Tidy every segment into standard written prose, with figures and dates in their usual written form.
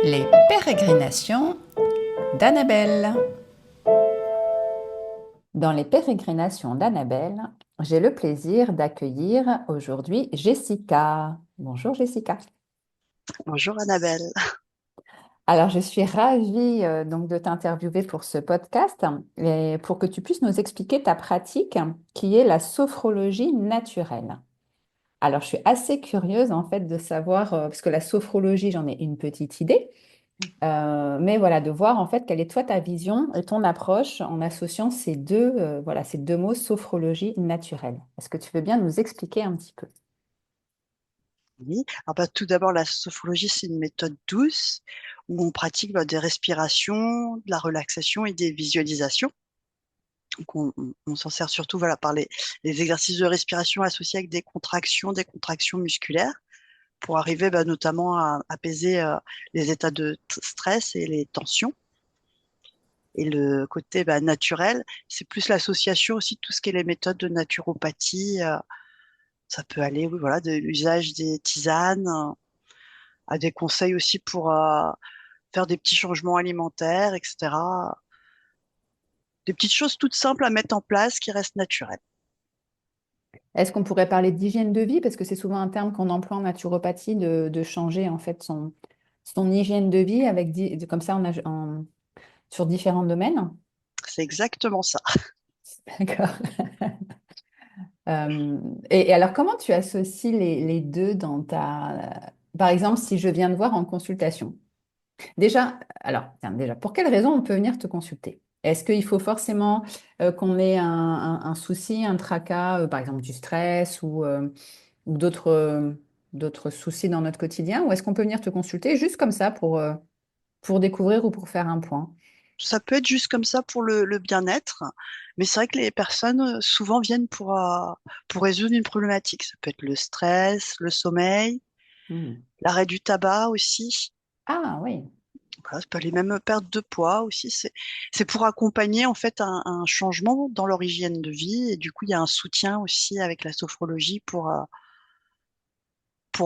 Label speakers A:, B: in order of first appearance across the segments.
A: Les pérégrinations d'Annabelle. Dans les pérégrinations d'Annabelle, j'ai le plaisir d'accueillir aujourd'hui Jessica. Bonjour Jessica.
B: Bonjour Annabelle.
A: Alors, je suis ravie donc de t'interviewer pour ce podcast et pour que tu puisses nous expliquer ta pratique qui est la sophrologie naturelle. Alors, je suis assez curieuse en fait de savoir, parce que la sophrologie, j'en ai une petite idée. Mais voilà, de voir en fait quelle est toi ta vision et ton approche en associant voilà, ces deux mots, sophrologie naturelle. Est-ce que tu veux bien nous expliquer un petit peu?
B: Oui. Tout d'abord, la sophrologie, c'est une méthode douce où on pratique des respirations, de la relaxation et des visualisations. Donc, on s'en sert surtout par les exercices de respiration associés avec des contractions musculaires pour arriver notamment à apaiser les états de stress et les tensions. Et le côté naturel, c'est plus l'association aussi de tout ce qui est les méthodes de naturopathie. Ça peut aller, oui, voilà, de l'usage des tisanes, à des conseils aussi pour faire des petits changements alimentaires, etc. Des petites choses toutes simples à mettre en place qui restent naturelles.
A: Est-ce qu'on pourrait parler d'hygiène de vie? Parce que c'est souvent un terme qu'on emploie en naturopathie de changer en fait son hygiène de vie comme ça sur différents domaines.
B: C'est exactement ça.
A: D'accord. Euh, et alors, comment tu associes les deux dans Par exemple, si je viens te voir en consultation. Déjà, alors, tiens, déjà, pour quelles raisons on peut venir te consulter? Est-ce qu'il faut forcément qu'on ait un souci, un tracas, par exemple du stress ou d'autres soucis dans notre quotidien? Ou est-ce qu'on peut venir te consulter juste comme ça pour découvrir ou pour faire un point?
B: Ça peut être juste comme ça pour le bien-être, mais c'est vrai que les personnes souvent viennent pour résoudre une problématique. Ça peut être le stress, le sommeil,
A: Hmm.
B: l'arrêt du tabac aussi.
A: Ah oui,
B: Voilà, ça peut aller même perdre de poids aussi. C'est pour accompagner en fait un changement dans leur hygiène de vie. Et du coup, il y a un soutien aussi avec la sophrologie pour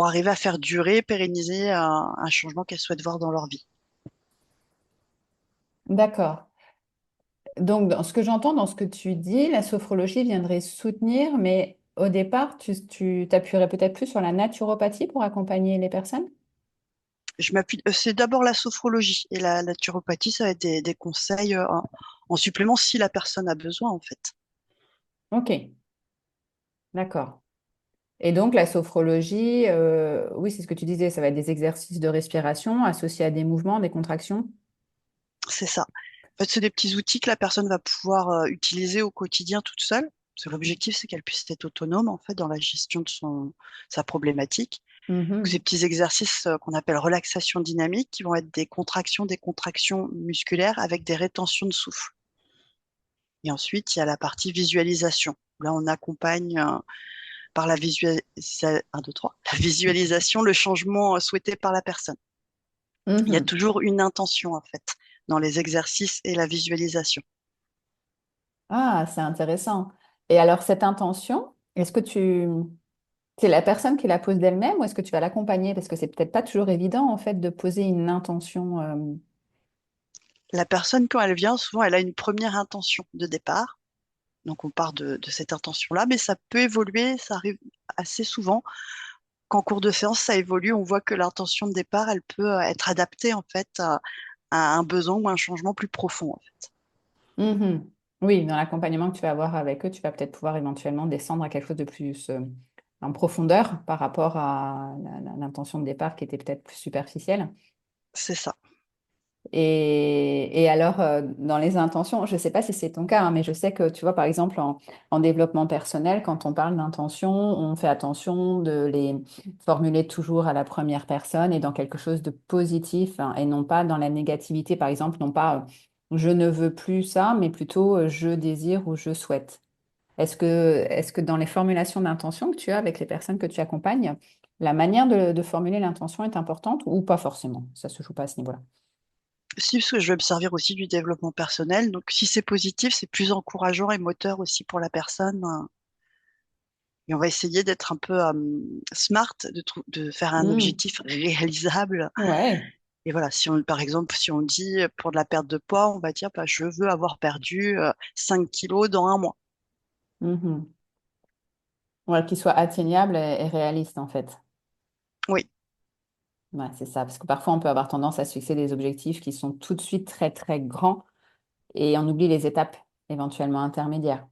B: arriver à faire durer, pérenniser un changement qu'elles souhaitent voir dans leur vie.
A: d'accord. Donc, dans ce que j'entends dans ce que tu dis, la sophrologie viendrait soutenir, mais au départ, tu t'appuierais peut-être plus sur la naturopathie pour accompagner les personnes?
B: C'est d'abord la sophrologie et la naturopathie, ça va être des conseils en supplément si la personne a besoin en fait.
A: Ok, d'accord. Et donc, la sophrologie, oui, c'est ce que tu disais, ça va être des exercices de respiration associés à des mouvements, des contractions.
B: C'est ça. En fait, c'est des petits outils que la personne va pouvoir utiliser au quotidien toute seule. Parce que l'objectif, c'est qu'elle puisse être autonome en fait dans la gestion de sa problématique. Donc, ces
A: Mhm.
B: petits exercices qu'on appelle relaxation dynamique, qui vont être des contractions musculaires avec des rétentions de souffle. Et ensuite, il y a la partie visualisation. Là, on accompagne par la visualisation, le changement souhaité par la personne. Il y a
A: Mhm.
B: toujours une intention, en fait, dans les exercices et la visualisation.
A: Ah, c'est intéressant. Et alors, cette intention, c'est la personne qui la pose d'elle-même ou est-ce que tu vas l'accompagner? Parce que c'est peut-être pas toujours évident, en fait, de poser une intention.
B: La personne, quand elle vient, souvent, elle a une première intention de départ. Donc, on part de cette intention-là, mais ça peut évoluer, ça arrive assez souvent qu'en cours de séance, ça évolue. On voit que l'intention de départ, elle peut être adaptée, en fait, à un besoin ou un changement plus profond, en fait.
A: Mhm. Oui, dans l'accompagnement que tu vas avoir avec eux, tu vas peut-être pouvoir éventuellement descendre à quelque chose de plus en profondeur par rapport à l'intention de départ qui était peut-être plus superficielle.
B: C'est ça.
A: Et alors, dans les intentions, je ne sais pas si c'est ton cas, hein, mais je sais que, tu vois, par exemple, en développement personnel, quand on parle d'intentions, on fait attention de les formuler toujours à la première personne et dans quelque chose de positif, hein, et non pas dans la négativité, par exemple, non pas je ne veux plus ça, mais plutôt je désire ou je souhaite. Est-ce que dans les formulations d'intention que tu as avec les personnes que tu accompagnes, la manière de formuler l'intention est importante ou pas forcément? Ça se joue pas à ce niveau-là.
B: Si, parce que je vais me servir aussi du développement personnel. Donc, si c'est positif, c'est plus encourageant et moteur aussi pour la personne. Et on va essayer d'être un peu smart, de faire un
A: Hmm.
B: objectif réalisable
A: Ouais.
B: Et voilà, si on, par exemple, si on dit pour de la perte de poids, on va dire, bah, je veux avoir perdu 5 kilos dans un mois.
A: Mhm. Ouais, qu'il soit atteignable et réaliste en fait.
B: Oui,
A: Ouais, c'est ça, parce que parfois on peut avoir tendance à se fixer des objectifs qui sont tout de suite très très grands et on oublie les étapes éventuellement intermédiaires.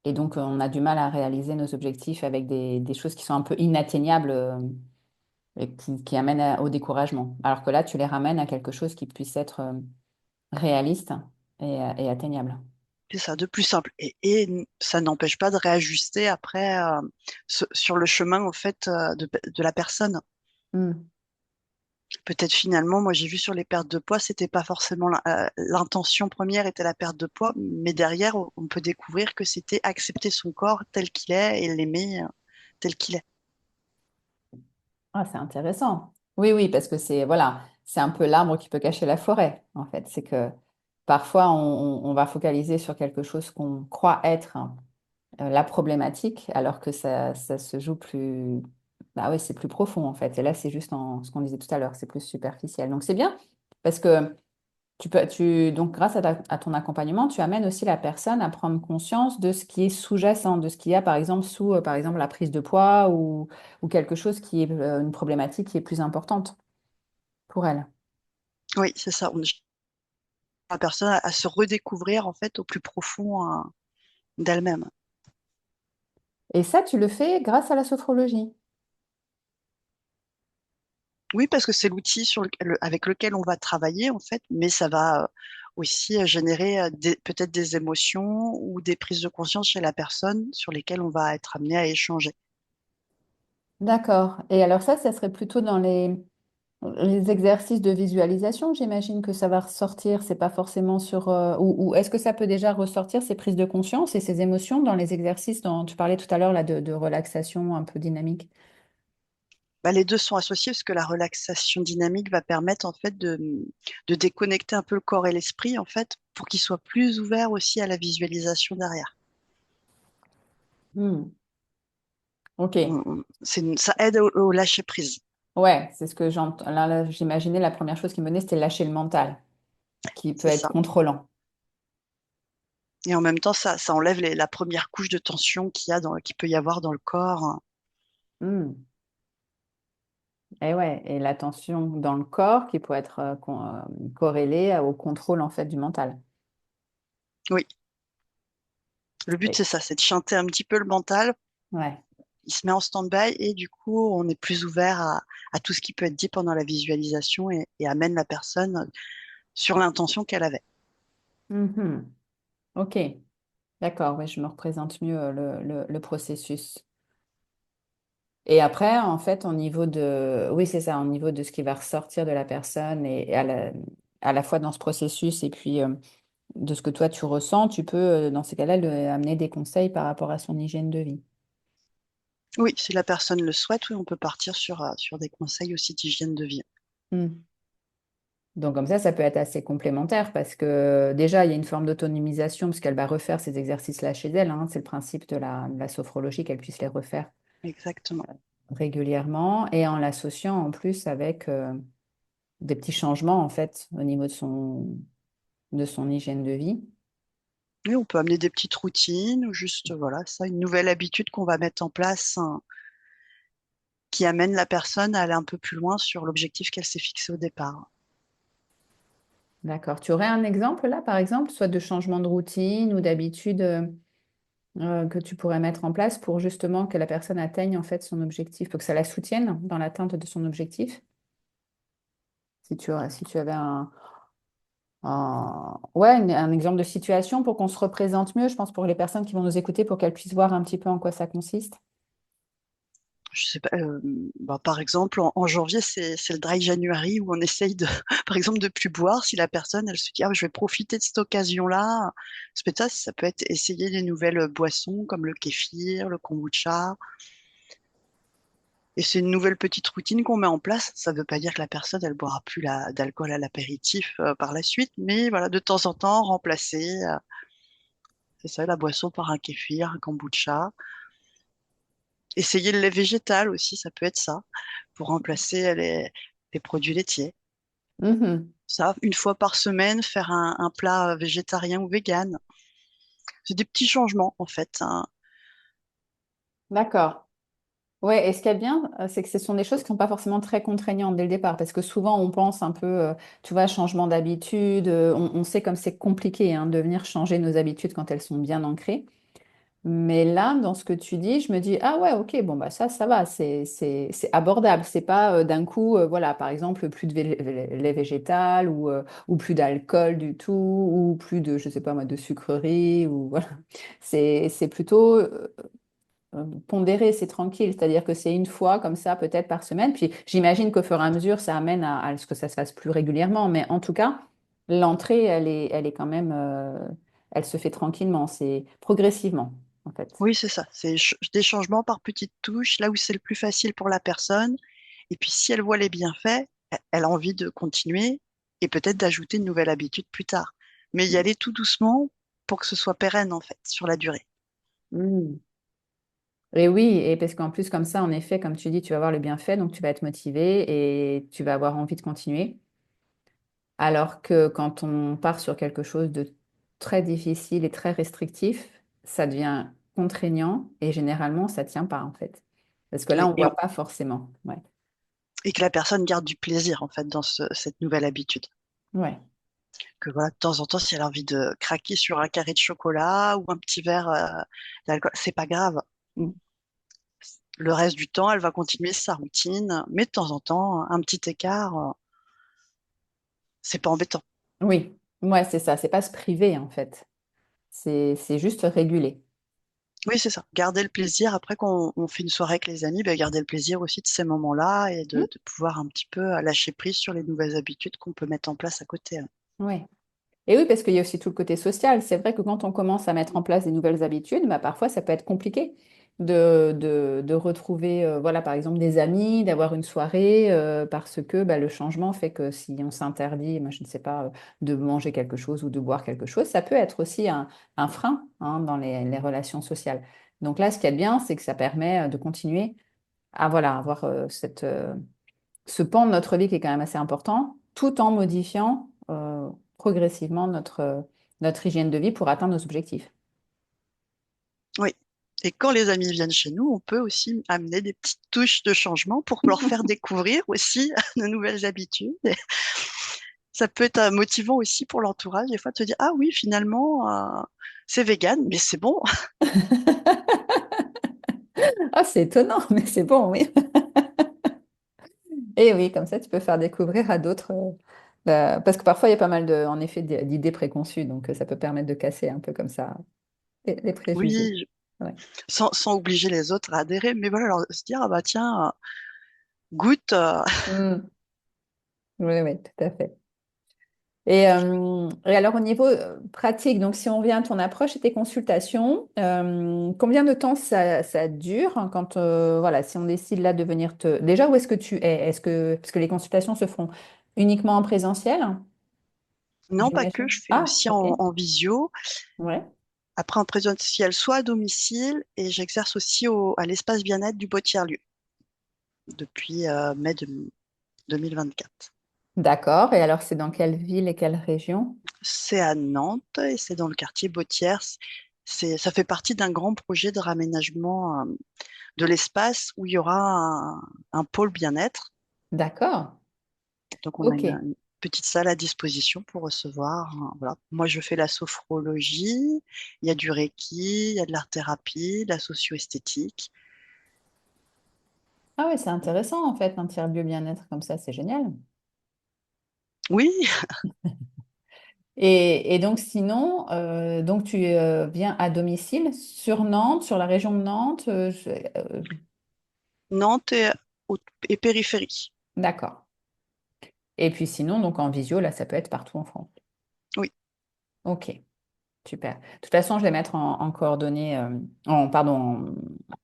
A: Et donc on a du mal à réaliser nos objectifs avec des choses qui sont un peu inatteignables et qui amènent au découragement. Alors que là, tu les ramènes à quelque chose qui puisse être réaliste et atteignable.
B: c'est ça, de plus simple. Et ça n'empêche pas de réajuster après sur le chemin, en fait, de la personne.
A: Hmm.
B: Peut-être finalement, moi j'ai vu sur les pertes de poids, c'était pas forcément l'intention première était la perte de poids, mais derrière, on peut découvrir que c'était accepter son corps tel qu'il est et l'aimer tel qu'il est.
A: Ah, c'est intéressant. Oui, oui, parce que c'est voilà, c'est un peu l'arbre qui peut cacher la forêt, en fait. C'est que parfois, on va focaliser sur quelque chose qu'on croit être la problématique, alors que ça se joue plus. Bah oui, c'est plus profond, en fait. Et là, c'est juste ce qu'on disait tout à l'heure, c'est plus superficiel. Donc, c'est bien, parce que donc, grâce à ton accompagnement, tu amènes aussi la personne à prendre conscience de ce qui est sous-jacent, de ce qu'il y a, par exemple, sous, par exemple, la prise de poids ou quelque chose qui est une problématique qui est plus importante pour elle.
B: Oui, c'est ça. La personne à se redécouvrir en fait au plus profond d'elle-même.
A: Et ça, tu le fais grâce à la sophrologie.
B: Oui, parce que c'est l'outil avec lequel on va travailler en fait, mais ça va aussi générer peut-être des émotions ou des prises de conscience chez la personne sur lesquelles on va être amené à échanger.
A: D'accord. Et alors ça serait plutôt dans les exercices de visualisation, j'imagine que ça va ressortir. C'est pas forcément sur... ou est-ce que ça peut déjà ressortir ces prises de conscience et ces émotions dans les exercices dont tu parlais tout à l'heure là, de relaxation un peu dynamique?
B: Bah, les deux sont associés parce que la relaxation dynamique va permettre en fait de déconnecter un peu le corps et l'esprit en fait pour qu'il soit plus ouvert aussi à la visualisation derrière.
A: Hmm. Ok.
B: Ça aide au lâcher prise.
A: Ouais, c'est ce que j'entends. Là, j'imaginais la première chose qui me venait, c'était lâcher le mental, qui peut
B: C'est
A: être
B: ça.
A: contrôlant.
B: Et en même temps, ça enlève la première couche de tension qu'il peut y avoir dans le corps.
A: Hmm. Et ouais, et la tension dans le corps qui peut être corrélée au contrôle en fait du mental.
B: Oui, le but,
A: Et-
B: c'est ça, c'est de chanter un petit peu le mental.
A: ouais.
B: Il se met en stand-by et du coup, on est plus ouvert à tout ce qui peut être dit pendant la visualisation et amène la personne sur l'intention qu'elle avait.
A: Mhm. Ok, d'accord, ouais, je me représente mieux le processus. Et après, en fait, au niveau de, oui, c'est ça, au niveau de ce qui va ressortir de la personne et à la fois dans ce processus et puis de ce que toi tu ressens, tu peux, dans ces cas-là, amener des conseils par rapport à son hygiène de vie.
B: Oui, si la personne le souhaite, oui, on peut partir sur des conseils aussi d'hygiène de vie.
A: Hmm. Donc comme ça peut être assez complémentaire parce que déjà, il y a une forme d'autonomisation parce qu'elle va refaire ces exercices-là chez elle, hein. C'est le principe de la sophrologie, qu'elle puisse les refaire
B: Exactement.
A: régulièrement et en l'associant en plus avec des petits changements en fait au niveau de son hygiène de vie.
B: Oui, on peut amener des petites routines ou juste, voilà, ça, une nouvelle habitude qu'on va mettre en place, hein, qui amène la personne à aller un peu plus loin sur l'objectif qu'elle s'est fixé au départ.
A: D'accord. Tu aurais un exemple là, par exemple, soit de changement de routine ou d'habitude que tu pourrais mettre en place pour justement que la personne atteigne en fait son objectif, pour que ça la soutienne dans l'atteinte de son objectif? Si tu avais ouais, un exemple de situation pour qu'on se représente mieux, je pense, pour les personnes qui vont nous écouter, pour qu'elles puissent voir un petit peu en quoi ça consiste.
B: Je sais pas, bah, par exemple, en janvier, c'est le dry January où on essaye de, par exemple, de plus boire. Si la personne, elle se dit, ah, je vais profiter de cette occasion-là, ça peut être essayer des nouvelles boissons comme le kéfir, le kombucha. Et c'est une nouvelle petite routine qu'on met en place. Ça ne veut pas dire que la personne, elle boira plus d'alcool à l'apéritif par la suite, mais voilà, de temps en temps, remplacer, c'est ça, la boisson par un kéfir, un kombucha. Essayer le lait végétal aussi, ça peut être ça, pour remplacer les produits laitiers.
A: Mhm.
B: Ça, une fois par semaine, faire un plat végétarien ou vegan. C'est des petits changements, en fait, hein.
A: D'accord. Ouais, et ce qui est bien, c'est que ce sont des choses qui ne sont pas forcément très contraignantes dès le départ, parce que souvent on pense un peu, tu vois, changement d'habitude, on sait comme c'est compliqué hein, de venir changer nos habitudes quand elles sont bien ancrées. Mais là, dans ce que tu dis, je me dis, ah ouais, ok, bon, bah ça va, c'est abordable. C'est pas d'un coup, voilà, par exemple, plus de lait végétal ou plus d'alcool du tout, ou plus de, je sais pas moi, de sucreries, ou voilà. C'est plutôt pondéré, c'est tranquille. C'est-à-dire que c'est une fois comme ça, peut-être par semaine. Puis j'imagine qu'au fur et à mesure, ça amène à ce que ça se fasse plus régulièrement. Mais en tout cas, l'entrée, elle est quand même, elle se fait tranquillement. C'est progressivement, en fait.
B: Oui, c'est ça. C'est des changements par petites touches, là où c'est le plus facile pour la personne. Et puis, si elle voit les bienfaits, elle a envie de continuer et peut-être d'ajouter une nouvelle habitude plus tard. Mais y aller tout doucement pour que ce soit pérenne, en fait, sur la durée.
A: Mm. Et oui, et parce qu'en plus, comme ça, en effet, comme tu dis, tu vas voir le bienfait, donc tu vas être motivé et tu vas avoir envie de continuer. Alors que quand on part sur quelque chose de très difficile et très restrictif, ça devient contraignant et généralement, ça tient pas, en fait. Parce que là,
B: Oui.
A: on voit pas forcément. Ouais.
B: Et que la personne garde du plaisir, en fait, dans cette nouvelle habitude.
A: Ouais.
B: Que voilà, de temps en temps, si elle a envie de craquer sur un carré de chocolat ou un petit verre d'alcool, c'est pas grave.
A: Mm.
B: Le reste du temps, elle va continuer sa routine, mais de temps en temps, un petit écart, c'est pas embêtant.
A: Oui. Ouais, c'est ça. C'est pas se priver, en fait. C'est juste réguler.
B: Oui, c'est ça. Garder le plaisir. Après, quand on fait une soirée avec les amis, ben, garder le plaisir aussi de ces moments-là et
A: Mm.
B: de pouvoir un petit peu lâcher prise sur les nouvelles habitudes qu'on peut mettre en place à côté, hein.
A: Ouais. Et oui, parce qu'il y a aussi tout le côté social. C'est vrai que quand on commence à mettre en place des nouvelles habitudes, bah, parfois ça peut être compliqué de retrouver, voilà, par exemple, des amis, d'avoir une soirée, parce que bah, le changement fait que si on s'interdit, moi, je ne sais pas, de manger quelque chose ou de boire quelque chose, ça peut être aussi un frein hein, dans les relations sociales. Donc là, ce qui est bien, c'est que ça permet de continuer à voilà, avoir ce pan de notre vie qui est quand même assez important, tout en modifiant progressivement notre hygiène de vie pour atteindre nos objectifs.
B: Oui. Et quand les amis viennent chez nous, on peut aussi amener des petites touches de changement pour leur faire découvrir aussi de nouvelles habitudes. Et ça peut être motivant aussi pour l'entourage, des fois, de se dire, ah oui, finalement, c'est vegan, mais c'est bon.
A: Ah, c'est étonnant, mais c'est bon, oui. Et oui, comme ça, tu peux faire découvrir à d'autres. Parce que parfois, il y a pas mal en effet, d'idées préconçues, donc ça peut permettre de casser un peu comme ça les préjugés.
B: Oui,
A: Ouais.
B: sans obliger les autres à adhérer, mais voilà, alors se dire, ah bah tiens, goûte.
A: Mm. Oui, oui, tout à fait. Et alors, au niveau pratique, donc si on revient à ton approche et tes consultations, combien de temps ça dure hein, quand, voilà, si on décide là de venir te... Déjà, où est-ce que tu es? Parce que les consultations se font uniquement en présentiel,
B: Non, pas que,
A: j'imagine.
B: je fais
A: Ah,
B: aussi
A: ok.
B: en visio,
A: Ouais.
B: après en présentiel, soit à domicile, et j'exerce aussi à l'espace bien-être du Beau-Tiers-Lieu depuis mai 2024.
A: D'accord. Et alors, c'est dans quelle ville et quelle région?
B: C'est à Nantes et c'est dans le quartier Bautières. Ça fait partie d'un grand projet de raménagement de l'espace où il y aura un pôle bien-être.
A: D'accord.
B: Donc, on a
A: Ok.
B: une petite salle à disposition pour recevoir. Voilà. Moi, je fais la sophrologie, il y a du Reiki, il y a de l'art-thérapie, de la socio-esthétique.
A: Ah ouais, c'est intéressant en fait, un tiers-lieu bien-être comme ça, c'est génial.
B: Oui,
A: Et donc sinon, donc tu viens à domicile sur Nantes, sur la région de Nantes.
B: Nantes et périphérie.
A: D'accord. Et puis sinon, donc en visio, là, ça peut être partout en France.
B: Oui,
A: Ok, super. De toute façon, je vais mettre en coordonnées, pardon,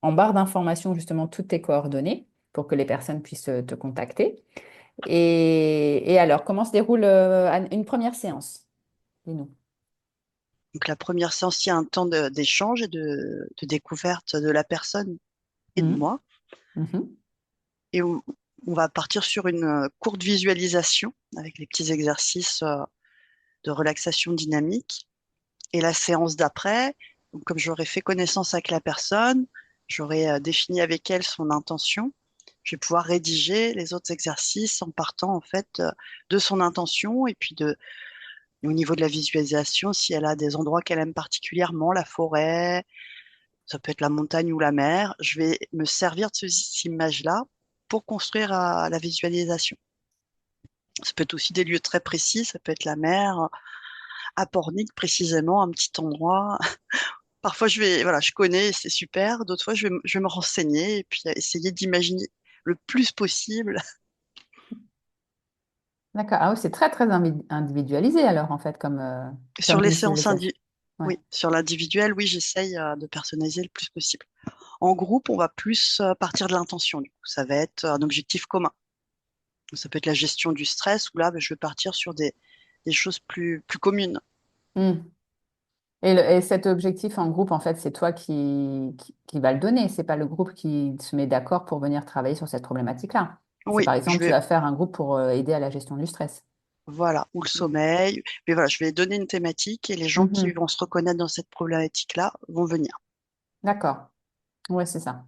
A: en barre d'information justement toutes tes coordonnées pour que les personnes puissent te contacter. Et alors, comment se déroule une première séance? Dis-nous.
B: donc la première séance, il y a un temps d'échange et de découverte de la personne et de
A: Mhm.
B: moi.
A: Mhm.
B: Et On va partir sur une courte visualisation avec les petits exercices de relaxation dynamique. Et la séance d'après, donc comme j'aurais fait connaissance avec la personne, j'aurais défini avec elle son intention, je vais pouvoir rédiger les autres exercices en partant en fait de son intention et puis au niveau de la visualisation, si elle a des endroits qu'elle aime particulièrement, la forêt, ça peut être la montagne ou la mer, je vais me servir de ces images-là pour construire la visualisation. Ça peut être aussi des lieux très précis, ça peut être la mer, à Pornic précisément, un petit endroit. Parfois, voilà, je connais, c'est super. D'autres fois, je vais me renseigner et puis essayer d'imaginer le plus possible.
A: D'accord. Ah oui, c'est très, très individualisé alors, en fait,
B: Sur
A: comme
B: les séances
A: visualisation. Ouais.
B: oui, sur l'individuel, oui, j'essaye de personnaliser le plus possible. En groupe, on va plus partir de l'intention. Du coup, ça va être un objectif commun. Ça peut être la gestion du stress, où là, ben, je vais partir sur des choses plus communes.
A: Hmm. Et cet objectif en groupe, en fait, c'est toi qui va le donner. C'est pas le groupe qui se met d'accord pour venir travailler sur cette problématique-là. C'est
B: Oui,
A: par
B: je
A: exemple, tu
B: vais,
A: vas faire un groupe pour aider à la gestion du stress.
B: voilà, ou le sommeil. Mais voilà, je vais donner une thématique et les gens qui
A: Mhm.
B: vont se reconnaître dans cette problématique-là vont venir.
A: D'accord. Ouais, c'est ça.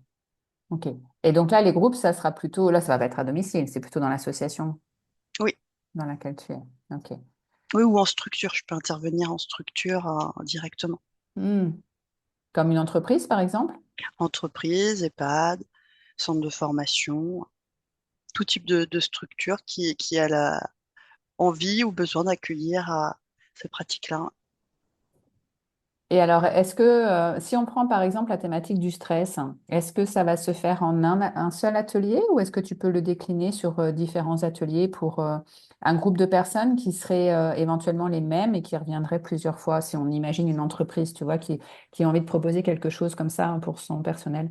A: OK. Et donc là, les groupes, ça sera plutôt, là, ça va pas être à domicile, c'est plutôt dans l'association
B: Oui,
A: dans laquelle tu es. OK.
B: oui, ou en structure. Je peux intervenir en structure directement.
A: Hmm. Comme une entreprise, par exemple?
B: Entreprise, EHPAD, centre de formation, tout type de structure qui a la envie ou besoin d'accueillir ces pratiques-là.
A: Et alors, est-ce que, si on prend par exemple la thématique du stress, est-ce que ça va se faire en un seul atelier ou est-ce que tu peux le décliner sur différents ateliers pour un groupe de personnes qui seraient éventuellement les mêmes et qui reviendraient plusieurs fois, si on imagine une entreprise, tu vois, qui a envie de proposer quelque chose comme ça pour son personnel?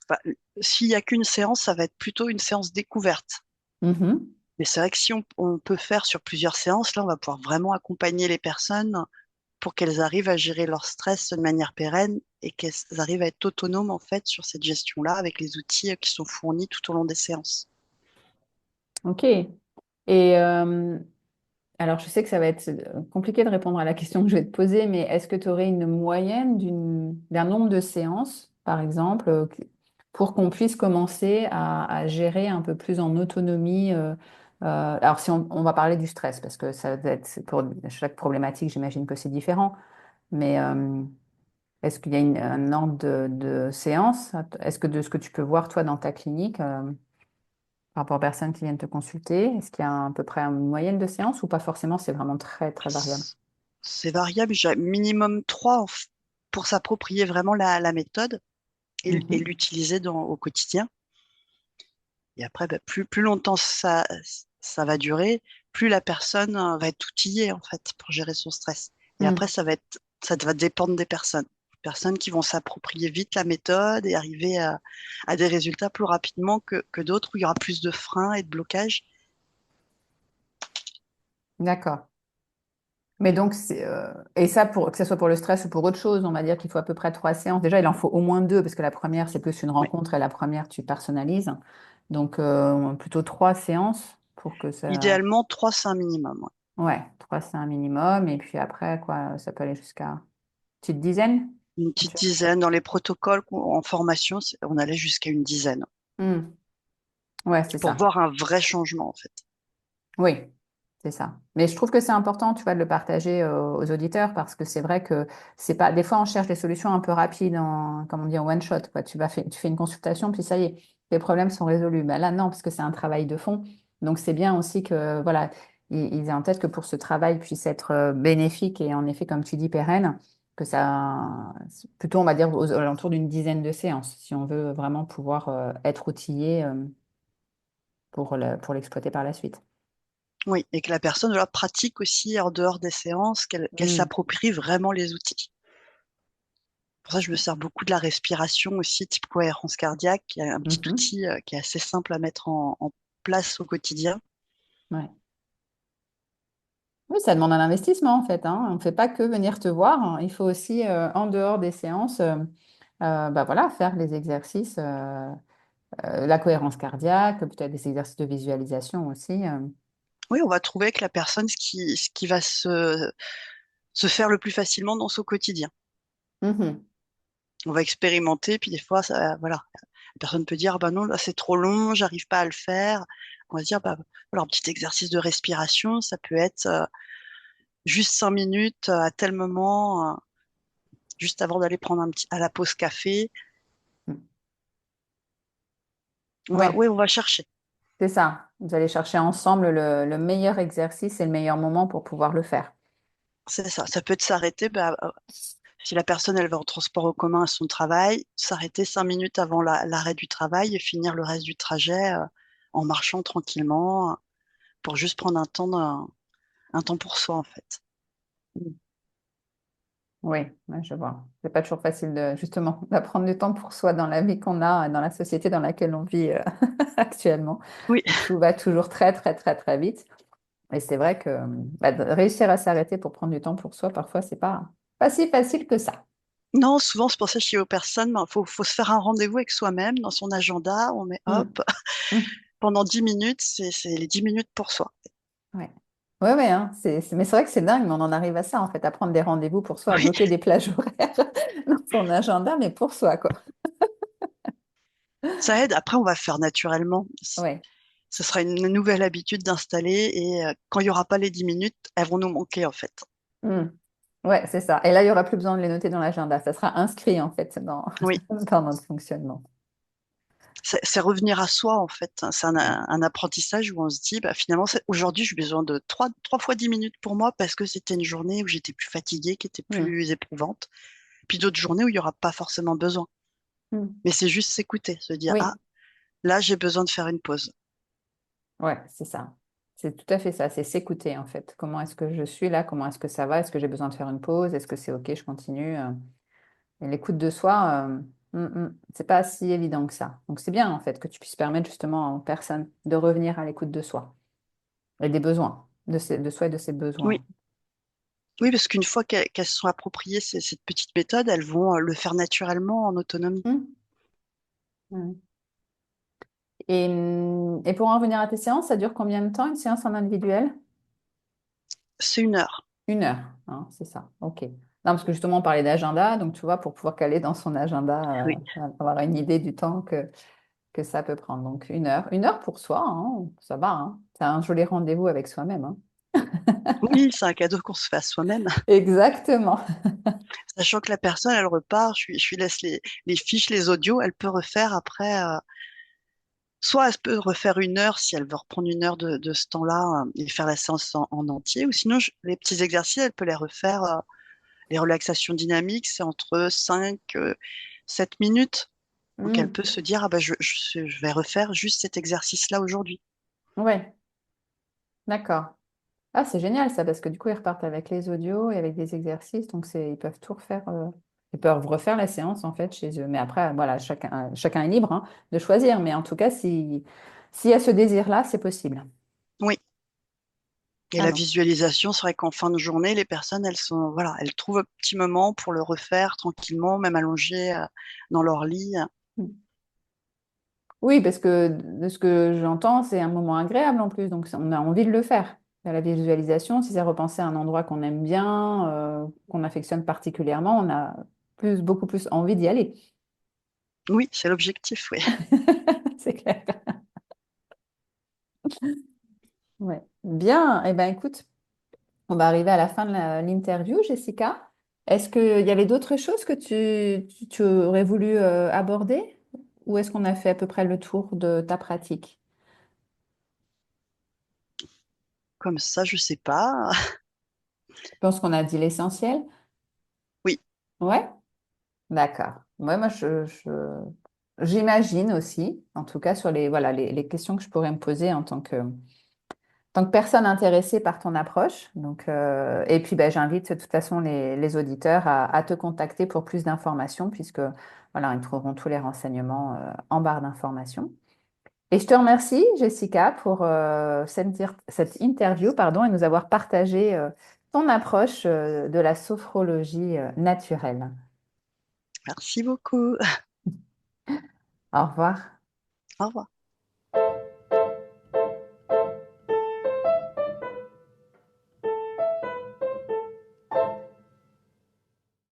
B: Enfin, s'il n'y a qu'une séance, ça va être plutôt une séance découverte.
A: Mhm.
B: Mais c'est vrai que si on peut faire sur plusieurs séances, là, on va pouvoir vraiment accompagner les personnes pour qu'elles arrivent à gérer leur stress de manière pérenne et qu'elles arrivent à être autonomes en fait sur cette gestion-là avec les outils qui sont fournis tout au long des séances.
A: OK. Et alors, je sais que ça va être compliqué de répondre à la question que je vais te poser, mais est-ce que tu aurais une moyenne d'un nombre de séances, par exemple, pour qu'on puisse commencer à gérer un peu plus en autonomie alors, si on va parler du stress, parce que ça va être pour chaque problématique, j'imagine que c'est différent, mais est-ce qu'il y a un ordre de séance? Est-ce que de ce que tu peux voir, toi, dans ta clinique, par rapport aux personnes qui viennent te consulter, est-ce qu'il y a à peu près une moyenne de séances ou pas forcément, c'est vraiment très, très variable?
B: C'est variable, j'ai minimum trois pour s'approprier vraiment la méthode et
A: Mhm.
B: l'utiliser au quotidien. Et après, bah, plus longtemps ça va durer, plus la personne va être outillée en fait pour gérer son stress. Et après,
A: Mm.
B: ça va dépendre des personnes. Personnes qui vont s'approprier vite la méthode et arriver à des résultats plus rapidement que d'autres où il y aura plus de freins et de blocages.
A: D'accord. Mais donc, et ça, pour que ce soit pour le stress ou pour autre chose, on va dire qu'il faut à peu près 3 séances. Déjà, il en faut au moins deux, parce que la première, c'est plus une
B: Ouais.
A: rencontre et la première, tu personnalises. Donc, plutôt 3 séances pour que ça.
B: Idéalement, trois, c'est un minimum. Ouais.
A: Ouais, trois, c'est un minimum. Et puis après, quoi, ça peut aller jusqu'à une petite dizaine.
B: Une petite
A: éventuellement.
B: dizaine. Dans les protocoles en formation, on allait jusqu'à une dizaine
A: Hmm. Ouais, c'est
B: pour
A: ça.
B: voir un vrai changement en fait.
A: Oui, c'est ça. Mais je trouve que c'est important, tu vois, de le partager aux auditeurs parce que c'est vrai que c'est pas. Des fois, on cherche des solutions un peu rapides, comme on dit, en one shot, quoi. Tu fais une consultation, puis ça y est, les problèmes sont résolus. Ben là, non, parce que c'est un travail de fond. Donc, c'est bien aussi que, voilà, ils aient en tête que pour ce travail puisse être bénéfique et en effet, comme tu dis, pérenne, que ça, c'est plutôt, on va dire, aux alentours d'une dizaine de séances, si on veut vraiment pouvoir être outillé pour l'exploiter par la suite.
B: Oui, et que la personne voilà, pratique aussi en dehors des séances, qu'elle
A: Hmm.
B: s'approprie vraiment les outils. Pour ça, je me sers beaucoup de la respiration aussi, type cohérence cardiaque, qui est un petit
A: Mhm.
B: outil qui est assez simple à mettre en place au quotidien.
A: Ouais. Oui, ça demande un investissement en fait, hein. On ne fait pas que venir te voir, hein. Il faut aussi, en dehors des séances, bah voilà, faire les exercices la cohérence cardiaque, peut-être des exercices de visualisation aussi.
B: Oui, on va trouver que la personne, ce qui va se faire le plus facilement dans son quotidien.
A: Mhm.
B: On va expérimenter, puis des fois, ça, voilà, la personne peut dire, ah bah non, là c'est trop long, j'arrive pas à le faire. On va se dire, bah, voilà, un petit exercice de respiration, ça peut être juste 5 minutes à tel moment, juste avant d'aller prendre un petit, à la pause café.
A: Oui,
B: Ouais, on va chercher.
A: c'est ça. Vous allez chercher ensemble le meilleur exercice et le meilleur moment pour pouvoir le faire.
B: C'est ça. Ça peut être s'arrêter, bah, si la personne elle va en transport en commun à son travail, s'arrêter 5 minutes avant l'arrêt du travail et finir le reste du trajet en marchant tranquillement pour juste prendre un temps pour soi en fait.
A: Oui, ouais, je vois. C'est pas toujours facile de, justement, d'apprendre du temps pour soi dans la vie qu'on a, dans la société dans laquelle on vit actuellement.
B: Oui,
A: Où tout va toujours très, très, très, très vite. Et c'est vrai que bah, de réussir à s'arrêter pour prendre du temps pour soi, parfois, c'est pas si facile que ça.
B: non, souvent c'est pour ça que je dis aux personnes, ben, faut se faire un rendez-vous avec soi-même dans son agenda. On met hop,
A: Mm. Mm.
B: pendant 10 minutes, c'est les 10 minutes pour soi.
A: Ouais. Ouais, ouais, hein, mais c'est vrai que c'est dingue, mais on en arrive à ça, en fait, à prendre des rendez-vous pour soi, à
B: Oui,
A: bloquer des plages horaires dans son agenda, mais pour soi, quoi.
B: ça aide. Après, on va faire naturellement.
A: Ouais.
B: Ce sera une nouvelle habitude d'installer et quand il n'y aura pas les 10 minutes, elles vont nous manquer en fait.
A: Mm. Ouais, c'est ça. Et là, il n'y aura plus besoin de les noter dans l'agenda. Ça sera inscrit, en fait, dans,
B: Oui,
A: dans notre fonctionnement.
B: c'est revenir à soi en fait. C'est un apprentissage où on se dit, bah, finalement, aujourd'hui, j'ai besoin de trois fois 10 minutes pour moi parce que c'était une journée où j'étais plus fatiguée, qui était
A: Mm.
B: plus éprouvante. Puis d'autres journées où il n'y aura pas forcément besoin.
A: Mm.
B: Mais c'est juste s'écouter, se dire, ah,
A: Oui,
B: là, j'ai besoin de faire une pause.
A: ouais, c'est ça. C'est tout à fait ça. C'est s'écouter, en fait. Comment est-ce que je suis là? Comment est-ce que ça va? Est-ce que j'ai besoin de faire une pause? Est-ce que c'est OK, je continue? Et l'écoute de soi, c'est pas si évident que ça. Donc, c'est bien, en fait, que tu puisses permettre justement aux personnes de revenir à l'écoute de soi et des besoins, de soi et de ses
B: Oui,
A: besoins.
B: oui, parce qu'une fois qu'elles se sont appropriées cette petite méthode, elles vont le faire naturellement en autonomie.
A: Mm. Mm. Et pour en revenir à tes séances, ça dure combien de temps une séance en individuel?
B: C'est 1 heure.
A: 1 heure, hein, c'est ça. OK. Non, parce que justement, on parlait d'agenda, donc tu vois, pour pouvoir caler dans son agenda,
B: Oui.
A: avoir une idée du temps que ça peut prendre. Donc 1 heure. 1 heure pour soi, hein, ça va, hein. C'est un joli rendez-vous avec soi-même, hein.
B: Oui, c'est un cadeau qu'on se fait à soi-même.
A: Exactement.
B: Sachant que la personne, elle repart, je lui laisse les fiches, les audios, elle peut refaire après. Soit elle peut refaire 1 heure si elle veut reprendre 1 heure de ce temps-là et faire la séance en entier. Ou sinon, les petits exercices, elle peut les refaire. Les relaxations dynamiques, c'est entre 5 7 minutes. Donc elle
A: Hmm.
B: peut se dire, ah bah, je vais refaire juste cet exercice-là aujourd'hui.
A: Ouais, d'accord. Ah, c'est génial ça, parce que du coup, ils repartent avec les audios et avec des exercices, donc ils peuvent tout refaire. Ils peuvent refaire la séance en fait chez eux. Mais après, voilà, chacun est libre hein, de choisir. Mais en tout cas, s'il y a ce désir-là, c'est possible.
B: Oui. Et
A: Ah
B: la
A: non.
B: visualisation, c'est vrai qu'en fin de journée, les personnes, elles sont, voilà, elles trouvent un petit moment pour le refaire tranquillement, même allongées dans leur lit.
A: Oui, parce que de ce que j'entends, c'est un moment agréable en plus, donc on a envie de le faire. La visualisation, si c'est repenser à un endroit qu'on aime bien, qu'on affectionne particulièrement, on a beaucoup plus envie d'y aller.
B: Oui, c'est l'objectif, oui.
A: C'est clair. Ouais. Bien, eh ben écoute, on va arriver à la fin de l'interview, Jessica. Est-ce qu'il y avait d'autres choses que tu aurais voulu aborder ou est-ce qu'on a fait à peu près le tour de ta pratique?
B: Comme ça, je sais pas.
A: Je pense qu'on a dit l'essentiel.
B: Oui,
A: Ouais, d'accord. Ouais, moi, j'imagine aussi, en tout cas sur voilà, les questions que je pourrais me poser en tant que personne intéressée par ton approche. Donc, et puis, ben, j'invite de toute façon les auditeurs à te contacter pour plus d'informations, puisque voilà, ils trouveront tous les renseignements en barre d'informations. Et je te remercie, Jessica, pour cette interview, pardon, et nous avoir partagé ton approche de la sophrologie naturelle.
B: merci beaucoup.
A: Au revoir.
B: Au revoir.